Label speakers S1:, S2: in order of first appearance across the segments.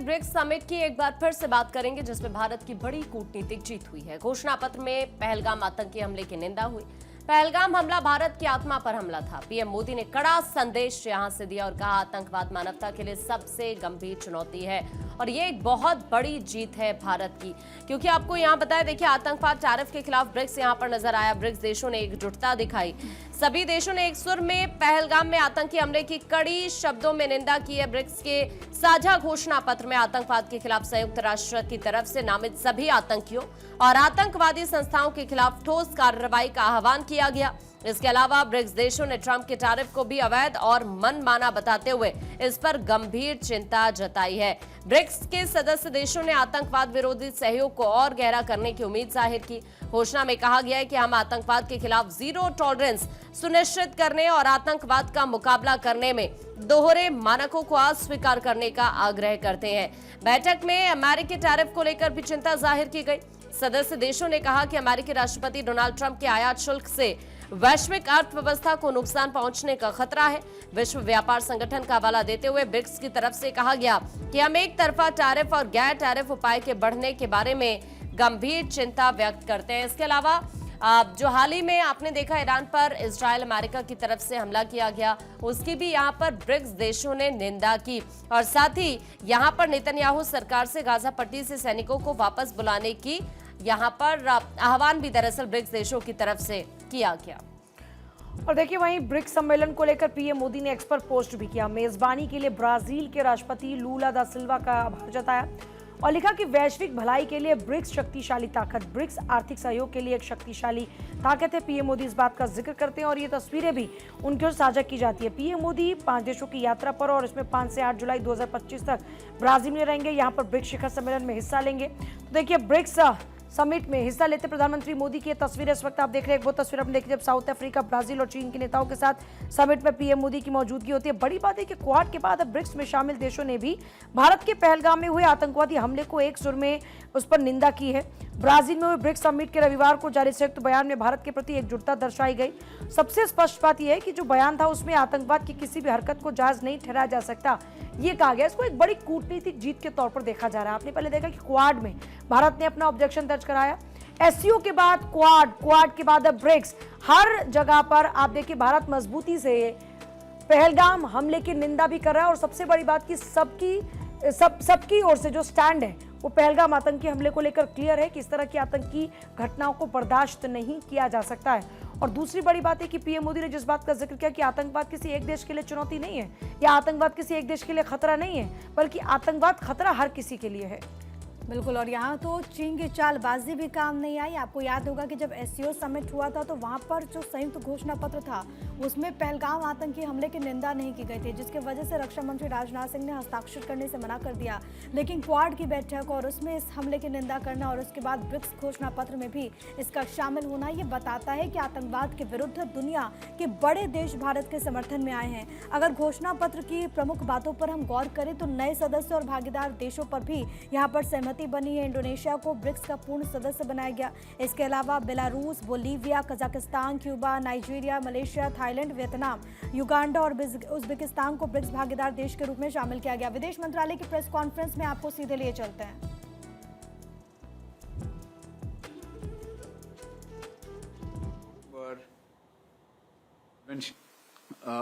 S1: BRICS summit की एक बार फिर से बात करेंगे, जिसमें भारत की बड़ी कूटनीतिक जीत हुई है। घोषणा पत्र में पहलगाम आतंकी हमले की निंदा हुई। पहलगाम हमला भारत की आत्मा पर हमला था। पीएम मोदी ने कड़ा संदेश यहां से दिया और कहा, आतंकवाद मानवता के लिए सबसे गंभीर चुनौती है और ये एक बहुत बड़ी जीत है भारत की। क्योंकि आपको यहां बताया, देखिए, आतंकवाद टैरिफ के खिलाफ ब्रिक्स यहां पर नजर आया। ब्रिक्स देशों ने एकजुटता दिखाई। सभी देशों ने एक सुर में पहलगाम में आतंकी हमले की कड़ी शब्दों में निंदा की है। ब्रिक्स के साझा घोषणा पत्र में आतंकवाद के खिलाफ संयुक्त राष्ट्र की तरफ से नामित सभी आतंकियों और आतंकवादी संस्थाओं के खिलाफ ठोस कार्रवाई का आह्वान किया गया। इसके अलावा ब्रिक्स देशों ने ट्रंप के टैरिफ को भी अवैध और मनमाना बताते हुए इस पर गंभीर चिंता जताई है। ब्रिक्स के सदस्य देशों ने आतंकवाद विरोधी सहयोग को और गहरा करने की उम्मीद जाहिर की। घोषणा में कहा गया है कि हम आतंकवाद के खिलाफ जीरो टॉलरेंस सुनिश्चित करने और आतंकवाद का मुकाबला करने में दोहरे मानकों को अस्वीकार करने का आग्रह करते हैं। बैठक में अमेरिकी टैरिफ को लेकर भी चिंता जाहिर की गई। सदस्य देशों ने कहा कि अमेरिकी राष्ट्रपति डोनाल्ड ट्रंप के आयात शुल्क से वैश्विक अर्थव्यवस्था को नुकसान पहुंचने का खतरा है। विश्व व्यापार संगठन का हवाला देते हुए ब्रिक्स की तरफ से कहा गया कि हम एक तरफा टैरिफ और गैर टैरिफ उपाय के बढ़ने के बारे में गंभीर चिंता व्यक्त करते हैं। इसके अलावा जो हाल ही में आपने देखा, ईरान पर इजराइल अमेरिका की तरफ से हमला किया गया, उसकी भी यहां पर ब्रिक्स देशों ने निंदा की और साथ ही यहां पर नेतन्याहू सरकार से गाजा पट्टी से सैनिकों को वापस बुलाने की यहां पर आह्वान भी दरअसल ब्रिक्स देशों की तरफ से किया गया।
S2: और देखिए, वहीं ब्रिक्स सम्मेलन को लेकर पीएम मोदी ने एक्सपर्ट पोस्ट भी किया। मेजबानी के लिए ब्राजील के राष्ट्रपति लूला दा सिल्वा का आभार जताया और लिखा कि वैश्विक भलाई के लिए ब्रिक्स शक्तिशाली ताकत, ब्रिक्स आर्थिक सहयोग के लिए एक शक्तिशाली ताकत है। पीएम मोदी इस बात का जिक्र करते हैं और ये तस्वीरें भी उनकी ओर साझा की जाती है। पीएम मोदी 5 देशों की यात्रा पर और इसमें 5 से 8 जुलाई 2025 तक ब्राजील में रहेंगे। यहाँ पर ब्रिक्स शिखर सम्मेलन में हिस्सा लेंगे। तो देखिए, ब्रिक्स समिट में हिस्सा लेते प्रधानमंत्री मोदी की तस्वीरें इस वक्त आप देख रहे हैं। एक वो तस्वीर अपने देखिए, जब साउथ अफ्रीका, ब्राजील और चीन के नेताओं के साथ समिट में पीएम मोदी की मौजूदगी होती है। बड़ी बात है कि क्वाड के बाद अब ब्रिक्स में शामिल देशों ने भी भारत के पहलगाम में हुए आतंकवादी हमले को एक सुर में उस पर निंदा की है। ब्राजील में हुए ब्रिक्स समिट के रविवार को जारी संयुक्त बयान में भारत के प्रति एकजुटता दर्शाई गई। सबसे स्पष्ट बात यह है कि जो बयान था उसमें आतंकवाद की किसी भी हरकत को जायज नहीं ठहराया जा सकता, ये कहा गया। इसको एक बड़ी कूटनीतिक जीत के तौर पर देखा जा रहा है। आपने पहले देखा कि क्वाड में भारत ने अपना ऑब्जेक्शन दर्ज कराया। एससीओ के बाद क्वाड के बाद अब ब्रिक्स, हर जगह पर आप देखिए भारत मजबूती से पहलगाम हमले की निंदा भी कर रहा है। और सबसे बड़ी बात कि सबकी ओर से जो स्टैंड है वो पहलगाम आतंकी हमले को लेकर क्लियर है कि इस तरह की आतंकी घटनाओं को बर्दाश्त नहीं किया जा सकता है। और दूसरी बड़ी बात है कि पीएम मोदी ने जिस बात का जिक्र किया कि आतंकवाद किसी एक देश के लिए चुनौती नहीं है या आतंकवाद किसी एक देश के लिए खतरा नहीं है, बल्कि आतंकवाद खतरा हर किसी के लिए है।
S3: बिल्कुल। और यहाँ तो चीन की चालबाजी भी काम नहीं आई। आपको याद होगा कि जब एससीओ समिट हुआ था तो वहाँ पर जो संयुक्त घोषणा पत्र था उसमें पहलगाम आतंकी हमले की निंदा नहीं की गई थी, जिसकी वजह से रक्षा मंत्री राजनाथ सिंह ने हस्ताक्षर करने से मना कर दिया। लेकिन क्वाड की बैठक और उसमें इस हमले की निंदा करना और उसके बाद ब्रिक्स घोषणा पत्र में भी इसका शामिल होना, ये बताता है कि आतंकवाद के विरुद्ध दुनिया के बड़े देश भारत के समर्थन में आए हैं। अगर घोषणा पत्र की प्रमुख बातों पर हम गौर करें तो नए सदस्य और भागीदार देशों पर भी यहाँ पर सहमति बनी है। इंडोनेशिया को ब्रिक्स का पूर्ण सदस्य बनाया गया। इसके अलावा Belarus, Bolivia, Kazakhstan, Cuba, Nigeria, Malaysia, Thailand, Vietnam, Uganda और उज्बेकिस्तान को ब्रिक्स भागीदार देश के रूप में शामिल किया गया। विदेश मंत्रालय की प्रेस कॉन्फ्रेंस में आपको सीधे लिए चलते हैं।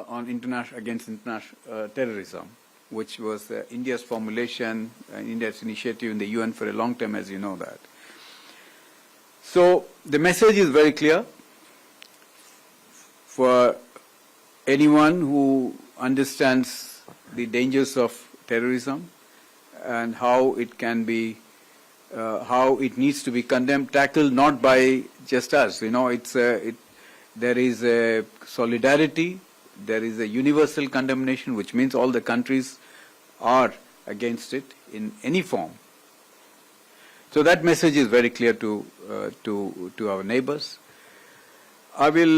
S4: On international against international terrorism, which was India's formulation, India's initiative in the UN for a long time, as you know that. So the message is very clear for anyone who understands the dangers of terrorism and how it can be, how it needs to be condemned, tackled not by just us. You know, there is a solidarity. There is a universal condemnation, which means all the countries are against it in any form. So that message is very clear to our neighbors. I will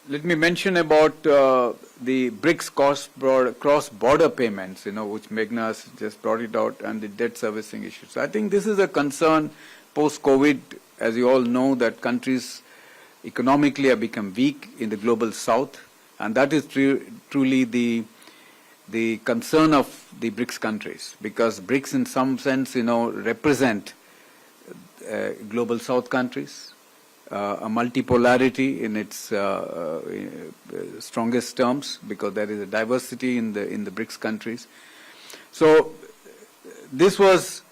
S4: let me mention about the BRICS cross-border payments, which Meghna has just brought it out, and the debt servicing issues. So I think this is a concern post-COVID, as you all know, that countries economically have become weak in the global south, and that is truly the concern of the BRICS countries, because BRICS in some sense, represent global South countries, a multipolarity in its strongest terms, because there is a diversity in the BRICS countries. So this was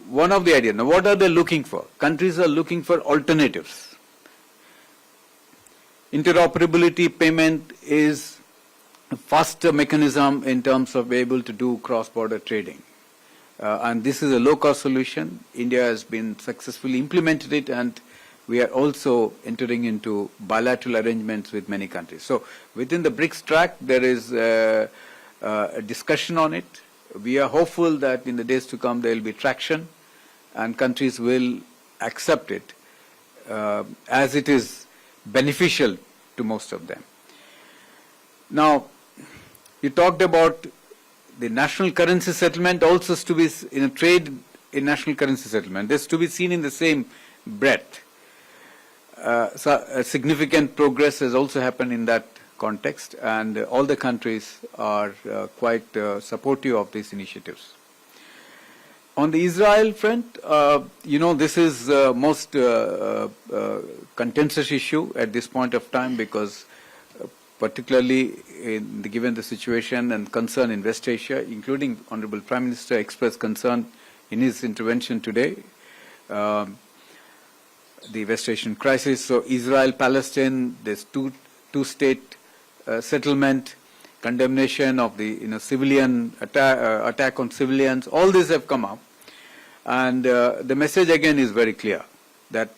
S4: one of the ideas. Now, what are they looking for? Countries are looking for alternatives. Interoperability payment is a faster mechanism in terms of being able to do cross-border trading. And this is a low-cost solution. India has been successfully implemented it, and we are also entering into bilateral arrangements with many countries. So within the BRICS track, there is a discussion on it. We are hopeful that in the days to come there will be traction, and countries will accept it as it is beneficial to most of them. Now, you talked about the national currency settlement also is to be in a trade in national currency settlement. This is to be seen in the same breadth. So a significant progress has also happened in that context, and all the countries are quite supportive of these initiatives. On the Israel front, this is most contentious issue at this point of time, because particularly given the situation and concern in West Asia, including Honorable Prime Minister expressed concern in his intervention today, the West Asian crisis. So Israel-Palestine, there's two-state settlement, condemnation of the civilian attack on civilians. All these have come up, and the message again is very clear that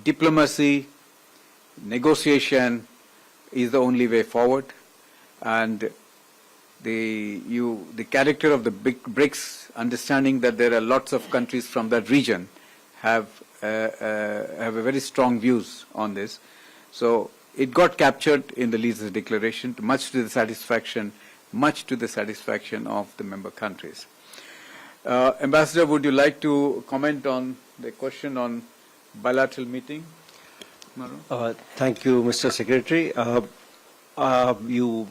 S4: diplomacy, negotiation is the only way forward, and the character of the BRICS, understanding that there are lots of countries from that region, have a very strong views on this. So it got captured in the Leaders' Declaration, much to the satisfaction of the member countries. Ambassador, would you like to comment on the question on bilateral meeting?
S5: Thank you, Mr. Secretary. You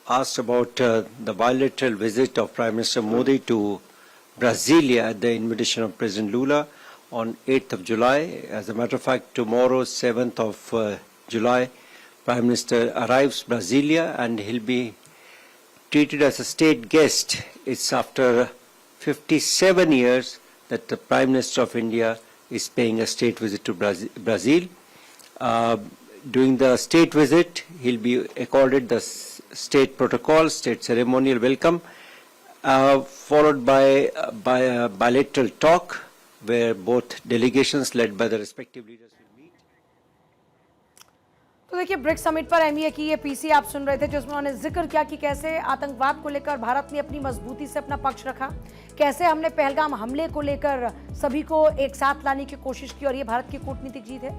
S5: asked about the bilateral visit of Prime Minister Modi to Brasilia at the invitation of President Lula on 8th of July. As a matter of fact, tomorrow, 7th of July, Prime Minister arrives Brasilia, and he'll be treated as a state guest. It's after 57 years that the Prime Minister of India is paying a state visit to Brazil. During the state visit, he'll be accorded the state protocol, state ceremonial welcome, followed by a bilateral talk where both delegations led by the respective leaders will meet.
S2: तो देखिए, BRICS summit पर MEA की ये PC आप सुन रहे थे, जिसमें उन्होंने जिक्र किया कि कैसे आतंकवाद को लेकर भारत ने अपनी मजबूती से अपना पक्ष रखा, कैसे हमने पहलगाम हमले को लेकर सभी को एक साथ लाने की कोशिश की, और ये भारत की कूटनीतिक जीत है।